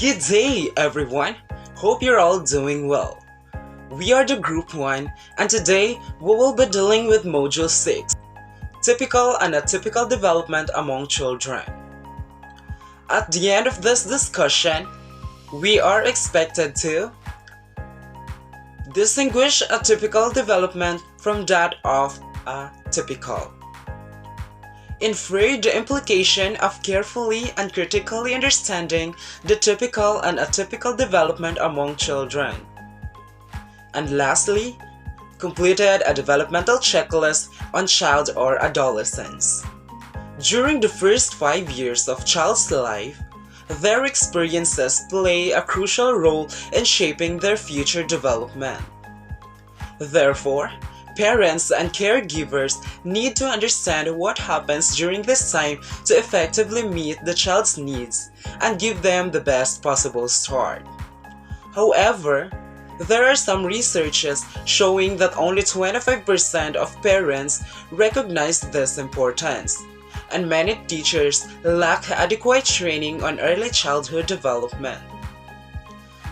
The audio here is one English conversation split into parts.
Good day, everyone. Hope you're all doing well. We are the Group 1, and today we will be dealing with Module 6, Typical and Atypical Development Among Children. At the end of this discussion, we are expected to distinguish atypical development from that of atypical. Infer the implication of carefully and critically understanding the typical and atypical development among children. And lastly, completed a developmental checklist on child or adolescence. During the first 5 years of child's life, their experiences play a crucial role in shaping their future development. Therefore, parents and caregivers need to understand what happens during this time to effectively meet the child's needs and give them the best possible start. However, there are some researches showing that only 25% of parents recognize this importance, and many teachers lack adequate training on early childhood development.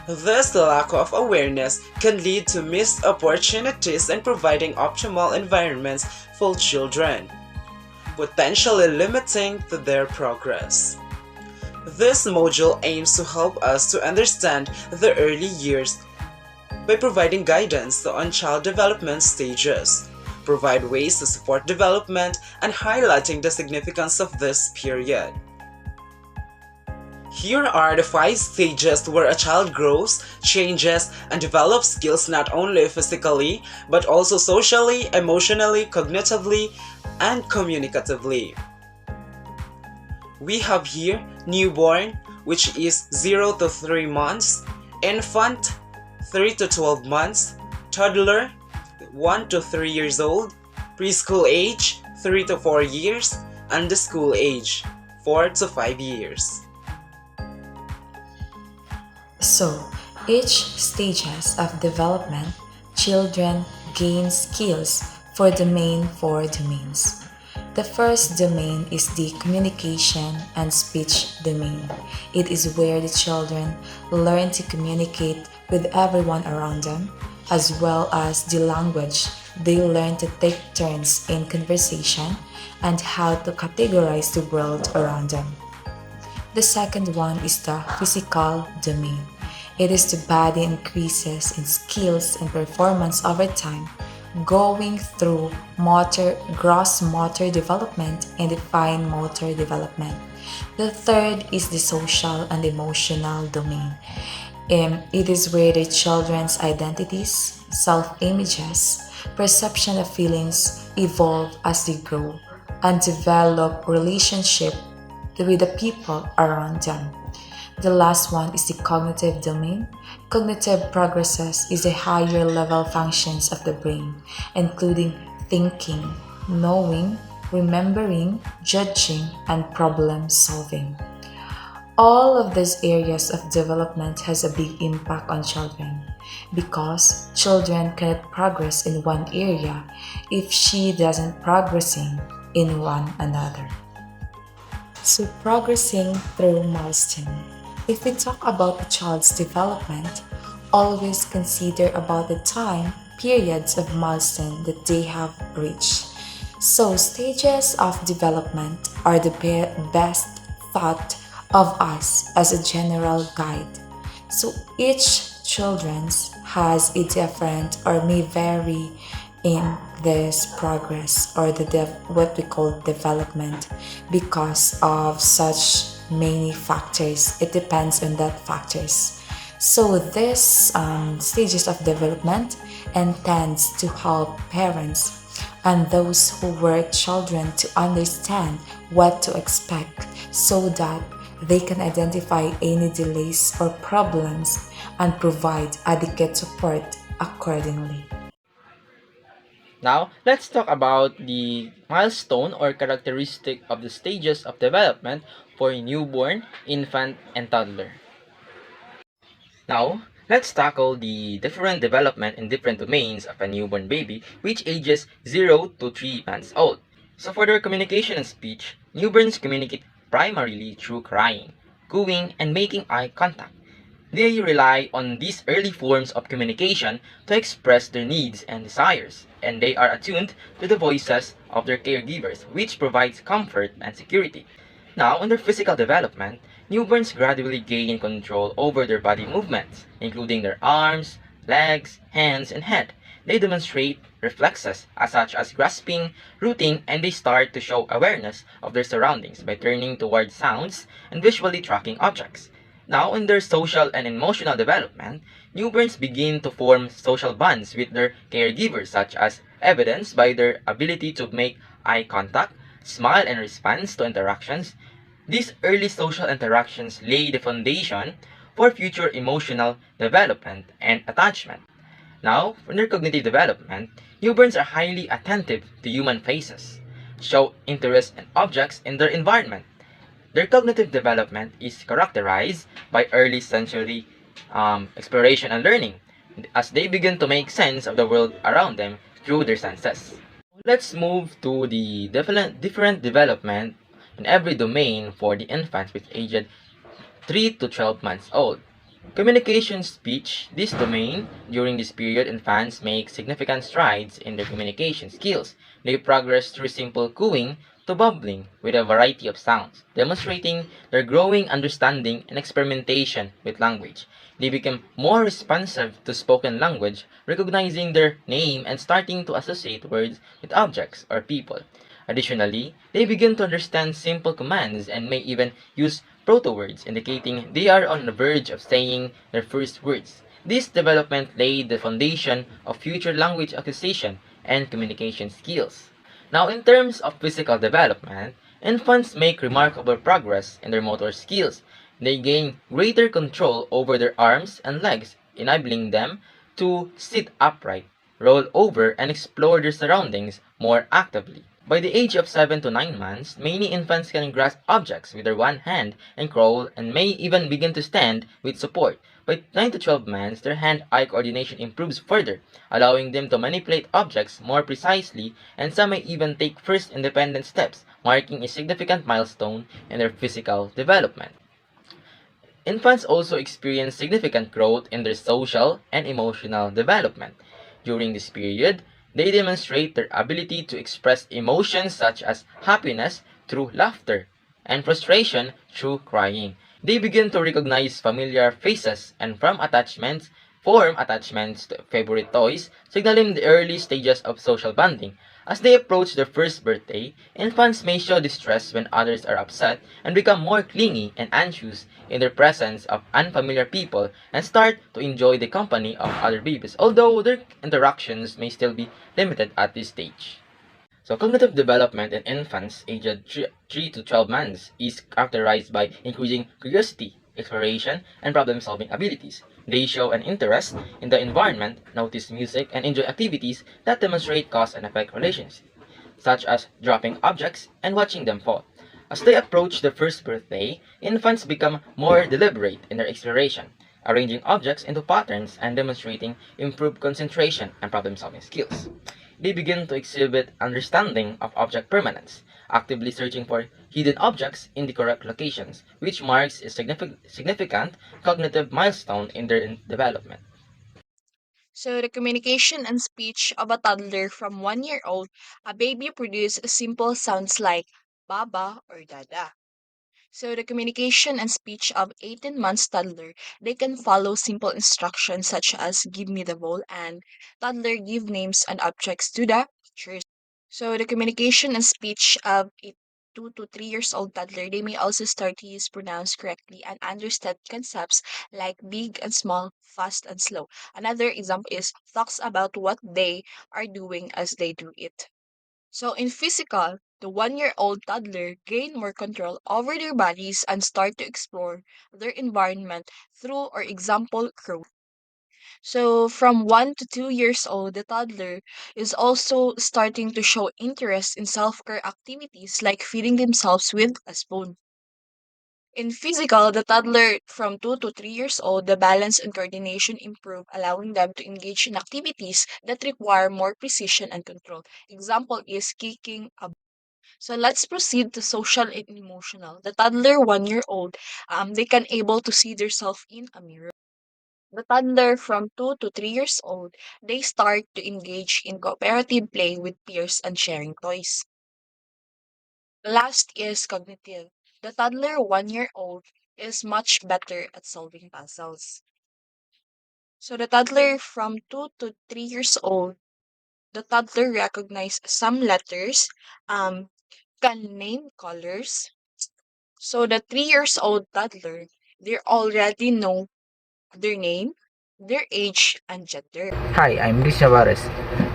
This lack of awareness can lead to missed opportunities in providing optimal environments for children, potentially limiting their progress. This module aims to help us to understand the early years by providing guidance on child development stages, provide ways to support development, and highlighting the significance of this period. Here are the 5 stages where a child grows, changes, and develops skills not only physically, but also socially, emotionally, cognitively, and communicatively. We have here newborn, which is 0 to 3 months, infant, 3 to 12 months, toddler, 1 to 3 years old, preschool age, 3 to 4 years, and the school age, 4 to 5 years. So, each stages of development, children gain skills for the main 4 domains. The first domain is the communication and speech domain. It is where the children learn to communicate with everyone around them, as well as the language. They learn to take turns in conversation and how to categorize the world around them. The second one is the physical domain. It is the body increases in skills and performance over time, going through gross motor development and the fine motor development. The third is the social and emotional domain. It is where the children's identities, self-images, perception of feelings evolve as they grow and develop relationship with the people around them. The last one is the cognitive domain. Cognitive progresses is the higher level functions of the brain, including thinking, knowing, remembering, judging, and problem solving. All of these areas of development has a big impact on children because children cannot progress in one area if she doesn't progressing in one another. So progressing through milestone. If we talk about a child's development, always consider about the time periods of milestone that they have reached. So stages of development are the best thought of us as a general guide. So each children's has a different or may vary in this progress or what we call development because of such many factors. It depends on that factors. So this stages of development intends to help parents and those who work children to understand what to expect so that they can identify any delays or problems and provide adequate support accordingly. Now, let's talk about the milestone or characteristic of the stages of development for newborn, infant, and toddler. Now, let's tackle the different development in different domains of a newborn baby, which ages 0 to 3 months old. So for their communication and speech, newborns communicate primarily through crying, cooing, and making eye contact. They rely on these early forms of communication to express their needs and desires, and they are attuned to the voices of their caregivers, which provides comfort and security. Now, in their physical development, newborns gradually gain control over their body movements, including their arms, legs, hands, and head. They demonstrate reflexes such as grasping, rooting, and they start to show awareness of their surroundings by turning toward sounds and visually tracking objects. Now, in their social and emotional development, newborns begin to form social bonds with their caregivers, such as evidenced by their ability to make eye contact, smile in response to interactions. These early social interactions lay the foundation for future emotional development and attachment. Now, in their cognitive development, newborns are highly attentive to human faces, show interest in objects in their environment. Their cognitive development is characterized by early sensory exploration and learning as they begin to make sense of the world around them through their senses. Let's move to the different development in every domain for the infants with aged 3 to 12 months old. Communication speech, this domain, during this period, infants make significant strides in their communication skills. They progress through simple cooing to bubbling with a variety of sounds, demonstrating their growing understanding and experimentation with language. They become more responsive to spoken language, recognizing their name and starting to associate words with objects or people. Additionally, they begin to understand simple commands and may even use proto-words, indicating they are on the verge of saying their first words. This development laid the foundation of future language acquisition and communication skills. Now, in terms of physical development, infants make remarkable progress in their motor skills. They gain greater control over their arms and legs, enabling them to sit upright, roll over, and explore their surroundings more actively. By the age of 7 to 9 months, many infants can grasp objects with their one hand and crawl and may even begin to stand with support. By 9 to 12 months, their hand-eye coordination improves further, allowing them to manipulate objects more precisely, and some may even take first independent steps, marking a significant milestone in their physical development. Infants also experience significant growth in their social and emotional development. During this period, they demonstrate their ability to express emotions such as happiness through laughter and frustration through crying. They begin to recognize familiar faces and form attachments to favorite toys, signaling the early stages of social bonding. As they approach their first birthday, infants may show distress when others are upset and become more clingy and anxious in the presence of unfamiliar people and start to enjoy the company of other babies, although their interactions may still be limited at this stage. So, cognitive development in infants aged 3 to 12 months is characterized by increasing curiosity, exploration, and problem-solving abilities. They show an interest in the environment, notice music, and enjoy activities that demonstrate cause and effect relations, such as dropping objects and watching them fall. As they approach their first birthday, infants become more deliberate in their exploration, arranging objects into patterns and demonstrating improved concentration and problem-solving skills. They begin to exhibit understanding of object permanence, actively searching for hidden objects in the correct locations, which marks a significant cognitive milestone in their development. So, the communication and speech of a toddler from 1 year old, a baby produces simple sounds like baba or dada. So, the communication and speech of 18 months toddler, they can follow simple instructions such as give me the ball and toddler give names and objects to the teachers. So, the communication and speech of a 2 to 3 years old toddler, they may also start to use pronouns correctly and understand concepts like big and small, fast and slow. Another example is talks about what they are doing as they do it. So in physical, the 1 year old toddler gain more control over their bodies and start to explore their environment through or example crawl. So from 1 to 2 years old, the toddler is also starting to show interest in self-care activities like feeding themselves with a spoon. In physical, the toddler from 2 to 3 years old, the balance and coordination improve, allowing them to engage in activities that require more precision and control. Example is kicking a. So let's proceed to social and emotional. The toddler 1 year old, they can able to see themselves in a mirror. The toddler from 2 to 3 years old, they start to engage in cooperative play with peers and sharing toys. Last is cognitive. The toddler 1 year old is much better at solving puzzles. So the toddler from 2 to 3 years old, the toddler recognize some letters, um, can name colors. So the 3 years old toddler, they already know their name, their age, and gender. Hi, I'm Luis Navarez,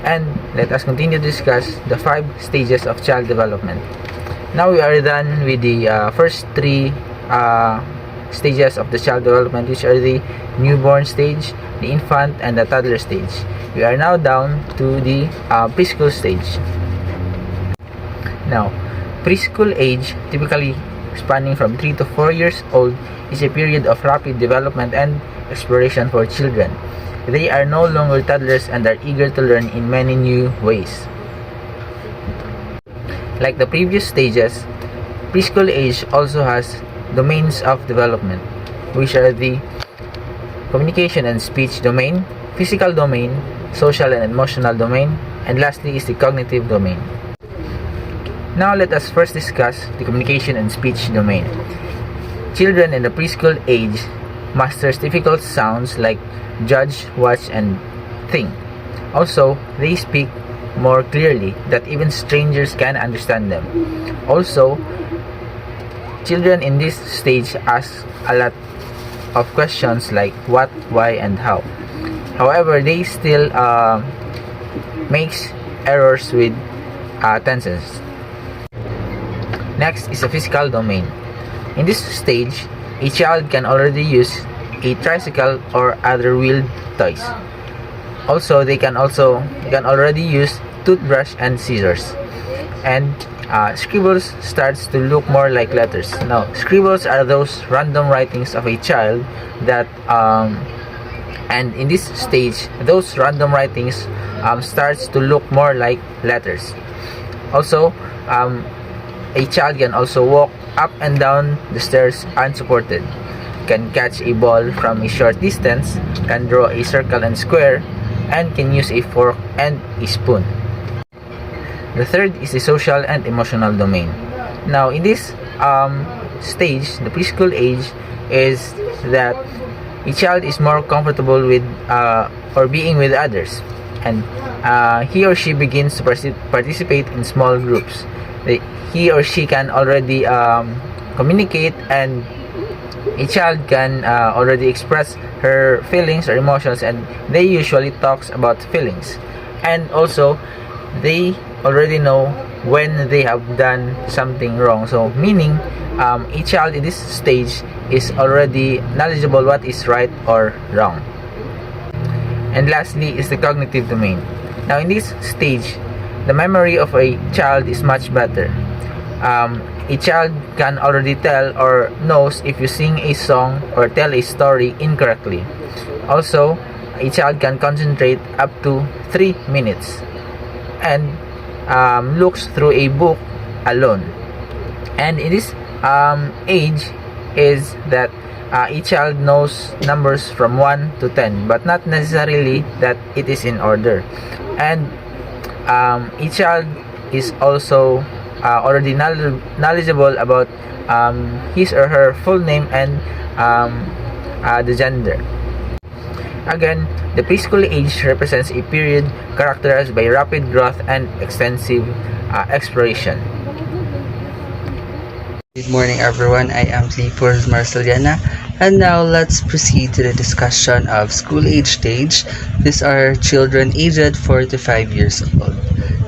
and let us continue to discuss the 5 stages of child development. Now we are done with the first 3 stages of the child development, which are the newborn stage, the infant, and the toddler stage. We are now down to the preschool stage. Now, preschool age, typically spanning from 3 to 4 years old, is a period of rapid development and exploration for children. They are no longer toddlers and are eager to learn in many new ways. Like the previous stages, preschool age also has domains of development, which are the communication and speech domain, physical domain, social and emotional domain, and lastly is the cognitive domain. Now let us first discuss the communication and speech domain. Children in the preschool age masters difficult sounds like judge, watch, and think. Also, they speak more clearly that even strangers can understand them. Also, children in this stage ask a lot of questions like what, why, and how. However, they still makes errors with tenses. Next is the physical domain. In this stage, a child can already use a tricycle or other wheeled toys. Also, they can already use toothbrush and scissors. And scribbles starts to look more like letters. Now, scribbles are those random writings of a child that and in this stage, those random writings starts to look more like letters. Also, a child can also walk up and down the stairs unsupported, can catch a ball from a short distance, can draw a circle and square, and can use a fork and a spoon. The third is the social and emotional domain. Now, in this stage, the preschool age, is that a child is more comfortable with or being with others, and he or she begins to participate in small groups. He or she can already communicate, and a child can already express her feelings or emotions, and they usually talks about feelings. And also, they already know when they have done something wrong. So, meaning a child in this stage is already knowledgeable what is right or wrong. And lastly is the cognitive domain. Now, in this stage, the memory of a child is much better. A child can already tell or knows if you sing a song or tell a story incorrectly. Also, a child can concentrate up to 3 minutes and looks through a book alone. And in this age is that a child knows numbers from 1 to 10, but not necessarily that it is in order. And a child is also already knowledgeable about his or her full name and the gender. Again, the preschool age represents a period characterized by rapid growth and extensive exploration. Good morning, everyone. I am Clifford Marceliana, and now let's proceed to the discussion of school age stage. These are children aged 4 to 5 years old.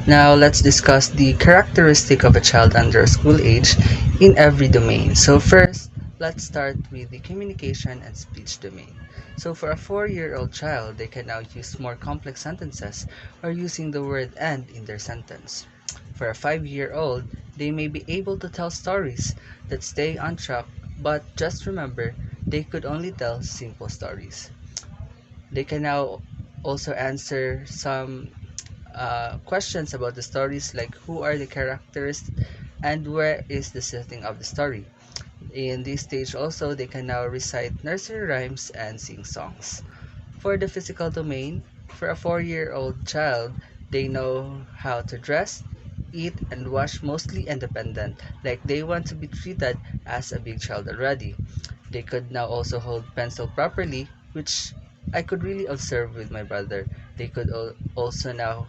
Now let's discuss the characteristic of a child under school age in every domain. So first, let's start with the communication and speech domain. So for a 4-year-old child, they can now use more complex sentences or using the word and in their sentence. For a 5-year-old, they may be able to tell stories that stay on track, but just remember, they could only tell simple stories. They can now also answer some questions about the stories like who are the characters and where is the setting of the story. In this stage also, they can now recite nursery rhymes and sing songs. For the physical domain, for a 4-year-old child, they know how to dress, eat, and wash mostly independent, like they want to be treated as a big child already. They could now also hold pencil properly, which I could really observe with my brother. They could also now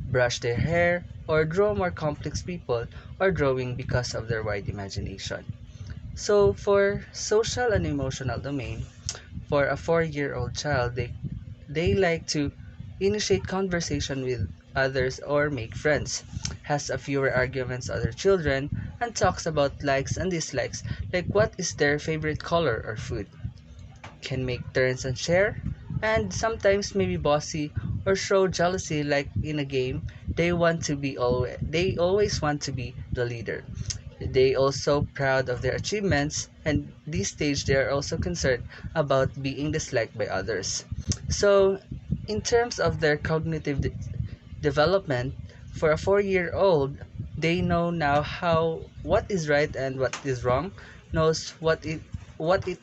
brush their hair or draw more complex people or drawing because of their wide imagination. So for social and emotional domain, for a 4-year-old child, they like to initiate conversation with others or make friends, has a fewer arguments other children, and talks about likes and dislikes, like what is their favorite color or food, can make turns and share, and sometimes maybe bossy or show jealousy like in a game. They always want to be the leader. They also proud of their achievements, and this stage they are also concerned about being disliked by others. So in terms of their cognitive development, for a 4-year-old, they know now how what is right and what is wrong, knows what it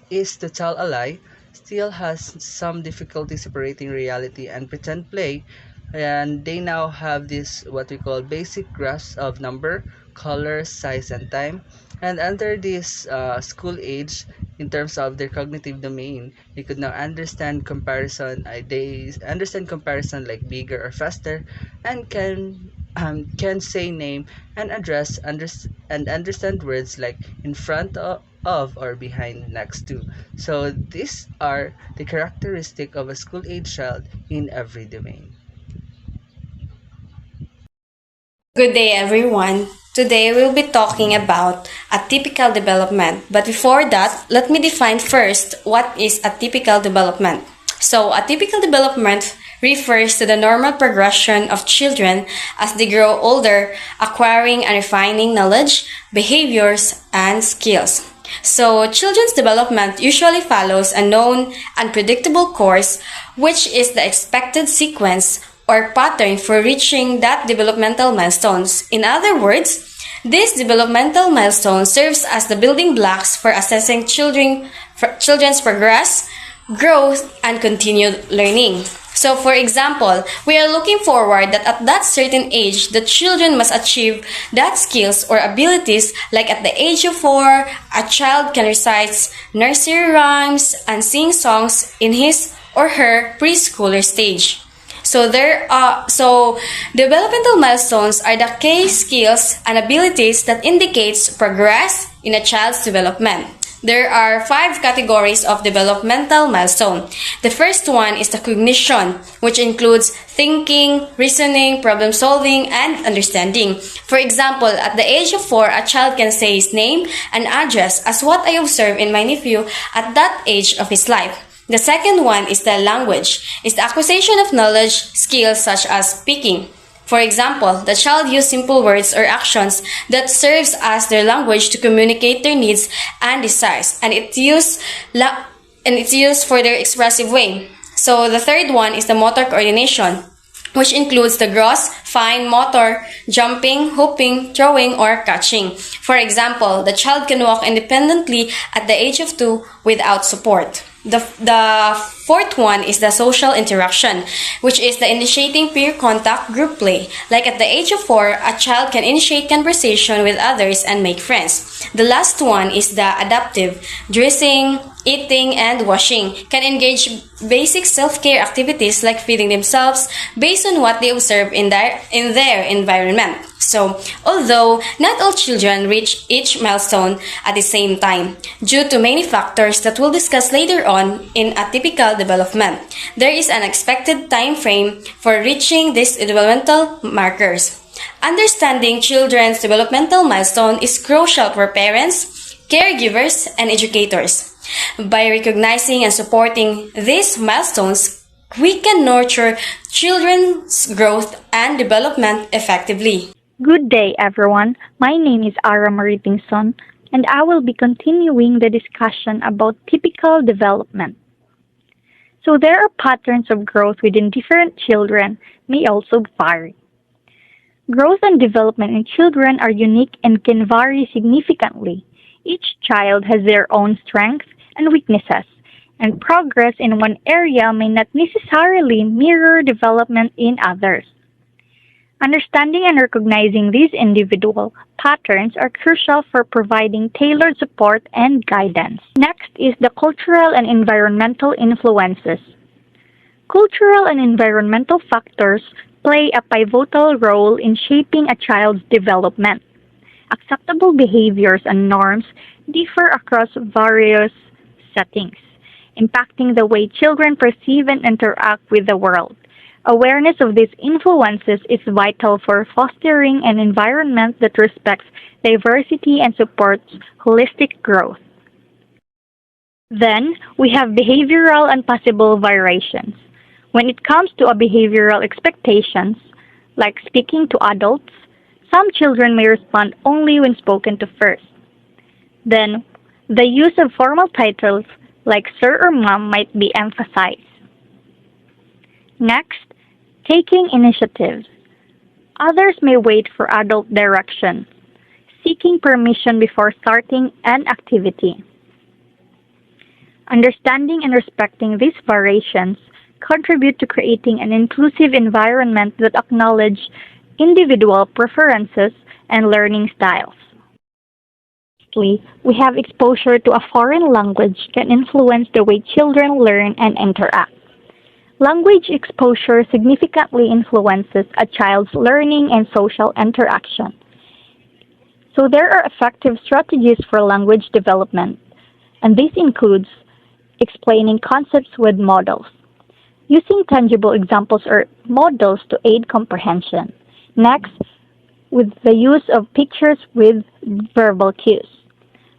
is to tell a lie, still has some difficulty separating reality and pretend play, and they now have this what we call basic grasp of number, color, size, and time. And under this school age, in terms of their cognitive domain, they could now understand comparison. They understand comparison like bigger or faster, and can say name and and understand words like in front of or behind, next to. So these are the characteristic of a school age child in every domain. Good day, everyone. Today we'll be talking about atypical development. But before that, let me define first what is atypical development. So, atypical development refers to the normal progression of children as they grow older, acquiring and refining knowledge, behaviors, and skills. So, children's development usually follows a known and predictable course, which is the expected sequence or pattern for reaching that developmental milestones. In other words, this developmental milestone serves as the building blocks for assessing children's progress, growth, and continued learning. So, for example, we are looking forward that at that certain age, the children must achieve that skills or abilities, like at the age of 4, a child can recite nursery rhymes and sing songs in his or her preschooler stage. So developmental milestones are the key skills and abilities that indicates progress in a child's development. There are 5 categories of developmental milestone. The first one is the cognition, which includes thinking, reasoning, problem solving, and understanding. For example, at the age of 4, a child can say his name and address, as what I observe in my nephew at that age of his life. The second one is the language. It's the acquisition of knowledge, skills such as speaking. For example, the child uses simple words or actions that serves as their language to communicate their needs and desires, and it's used for their expressive way. So the third one is the motor coordination, which includes the gross, fine motor, jumping, hooping, throwing, or catching. For example, the child can walk independently at the age of 2 without support. The fourth one is the social interaction, which is the initiating peer contact group play. Like at the age of 4, a child can initiate conversation with others and make friends. The last one is the adaptive, dressing, eating, and washing, can engage basic self-care activities like feeding themselves based on what they observe in their environment. So, although not all children reach each milestone at the same time, due to many factors that we'll discuss later on in atypical development, there is an expected time frame for reaching these developmental markers. Understanding children's developmental milestone is crucial for parents, caregivers, and educators. By recognizing and supporting these milestones, we can nurture children's growth and development effectively. Good day, everyone. My name is Ara Maritingson, and I will be continuing the discussion about typical development. So there are patterns of growth within different children may also vary. Growth and development in children are unique and can vary significantly. Each child has their own strengths and weaknesses, and progress in one area may not necessarily mirror development in others. Understanding and recognizing these individual patterns are crucial for providing tailored support and guidance. Next is the cultural and environmental influences. Cultural and environmental factors play a pivotal role in shaping a child's development. Acceptable behaviors and norms differ across various settings, impacting the way children perceive and interact with the world. Awareness of these influences is vital for fostering an environment that respects diversity and supports holistic growth. Then, we have behavioral and possible variations. When it comes to behavioral expectations, like speaking to adults, some children may respond only when spoken to first. Then, the use of formal titles like sir or mom might be emphasized. Next, taking initiative. Others may wait for adult direction, seeking permission before starting an activity. Understanding and respecting these variations contribute to creating an inclusive environment that acknowledges individual preferences and learning styles. Lastly, we have exposure to a foreign language can influence the way children learn and interact. Language exposure significantly influences a child's learning and social interaction. So there are effective strategies for language development, and this includes explaining concepts with models, using tangible examples or models to aid comprehension. Next, with the use of pictures with verbal cues,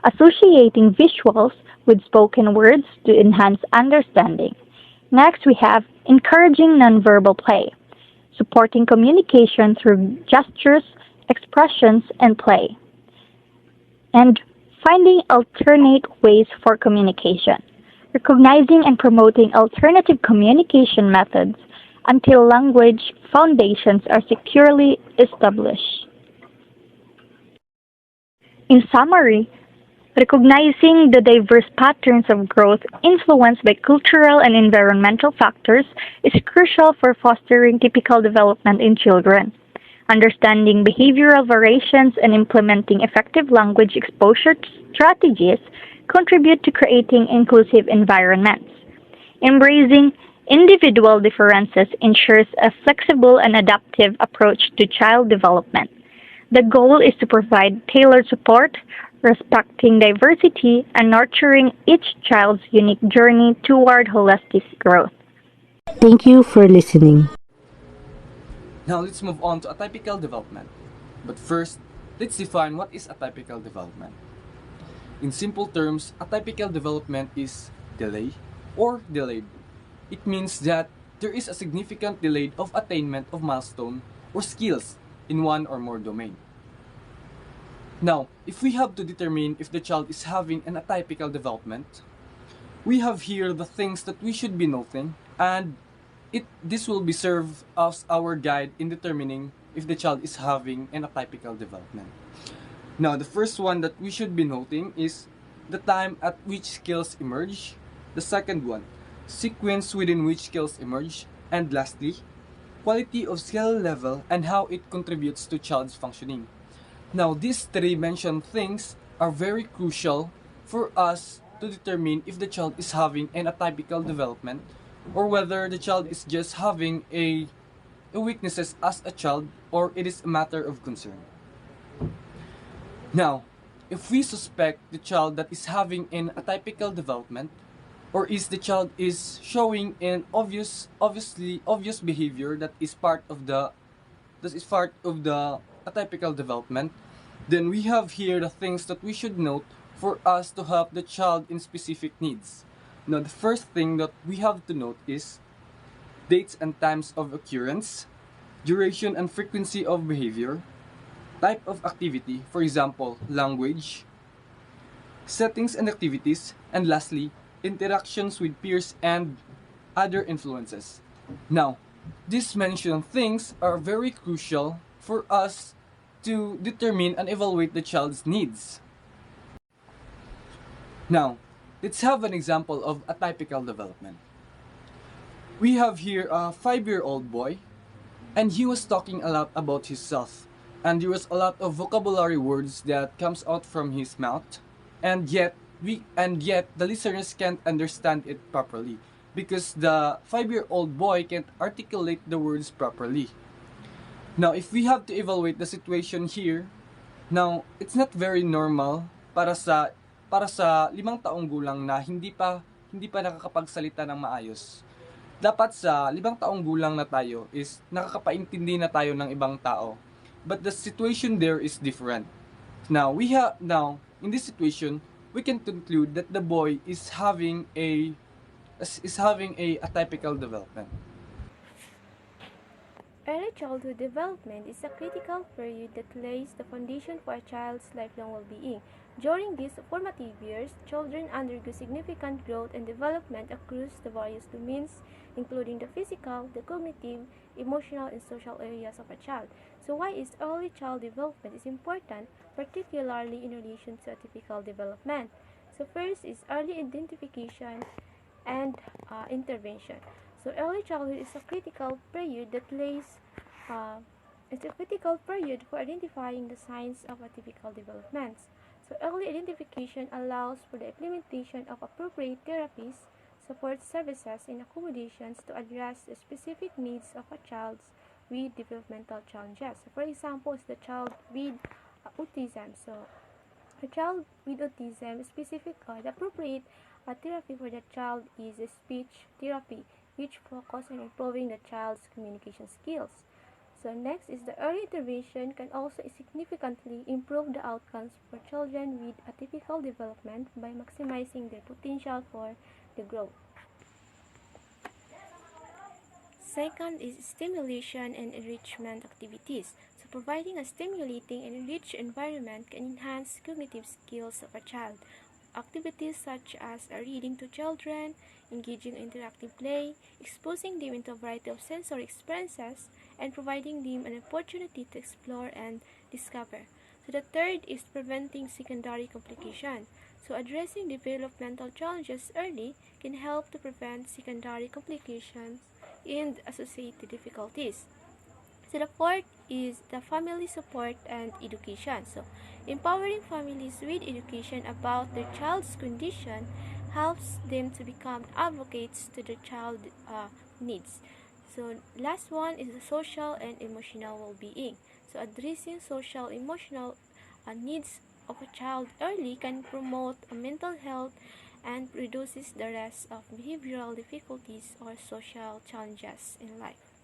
associating visuals with spoken words to enhance understanding. Next, we have encouraging nonverbal play, supporting communication through gestures, expressions, and play, and finding alternate ways for communication, recognizing and promoting alternative communication methods until language foundations are securely established. In summary, recognizing the diverse patterns of growth influenced by cultural and environmental factors is crucial for fostering typical development in children. Understanding behavioral variations and implementing effective language exposure strategies contribute to creating inclusive environments. Embracing individual differences ensures a flexible and adaptive approach to child development. The goal is to provide tailored support, respecting diversity, and nurturing each child's unique journey toward holistic growth. Thank you for listening. Now let's move on to atypical development. But first, let's define what is atypical development. In simple terms, atypical development is delay or delayed. It means that there is a significant delay of attainment of milestone or skills in one or more domain. Now, if we have to determine if the child is having an atypical development, we have here the things that we should be noting, and this will be serve as our guide in determining if the child is having an atypical development. Now, the first one that we should be noting is the time at which skills emerge. The second one, sequence within which skills emerge. And lastly, quality of skill level and how it contributes to child's functioning. Now, these three mentioned things are very crucial for us to determine if the child is having an atypical development or whether the child is just having a weaknesses as a child or it is a matter of concern. Now, if we suspect the child that is having an atypical development or is the child is showing an obvious behavior that is part of the atypical development, then we have here the things that we should note for us to help the child in specific needs. Now, the first thing that we have to note is dates and times of occurrence, duration and frequency of behavior, type of activity, for example, language, settings and activities, and lastly, interactions with peers and other influences. Now, these mentioned things are very crucial for us to determine and evaluate the child's needs. Now, let's have an example of atypical development. We have here a 5-year-old boy, and he was talking a lot about himself, and there was a lot of vocabulary words that comes out from his mouth, and yet the listeners can't understand it properly because the 5-year-old boy can't articulate the words properly. Now, if we have to evaluate the situation here, now it's not very normal para sa 5 taong gulang na hindi pa nakakapagsalita ng maayos. Dapat sa 5 taong gulang na tayo is nakakapaintindi na tayo ng ibang tao. But the situation there is different. Now in this situation, we can conclude that the boy is having a atypical development. Early childhood development is a critical period that lays the foundation for a child's lifelong well-being. During these formative years, children undergo significant growth and development across the various domains, including the physical, the cognitive, emotional, and social areas of a child. So why is early child development is important, particularly in relation to atypical development? So first is early identification and intervention. So early childhood is a critical period for identifying the signs of atypical developments. So early identification allows for the implementation of appropriate therapies, support services, and accommodations to address the specific needs of a child with developmental challenges. So for example, is the child with autism. So a child with autism, the appropriate therapy for the child is a speech therapy, which focuses on improving the child's communication skills. So next is the early intervention can also significantly improve the outcomes for children with atypical development by maximizing their potential for the growth. Second is stimulation and enrichment activities. So providing a stimulating and enriched environment can enhance cognitive skills of a child. Activities such as reading to children, engaging in interactive play, exposing them into a variety of sensory experiences, and providing them an opportunity to explore and discover. So the third is preventing secondary complications. So addressing developmental challenges early can help to prevent secondary complications and associated difficulties. So the fourth is the family support and education. So empowering families with education about their child's condition helps them to become advocates to their child needs. So last one is the social and emotional well-being. So addressing social emotional needs of a child early can promote mental health and reduces the risk of behavioral difficulties or social challenges in life.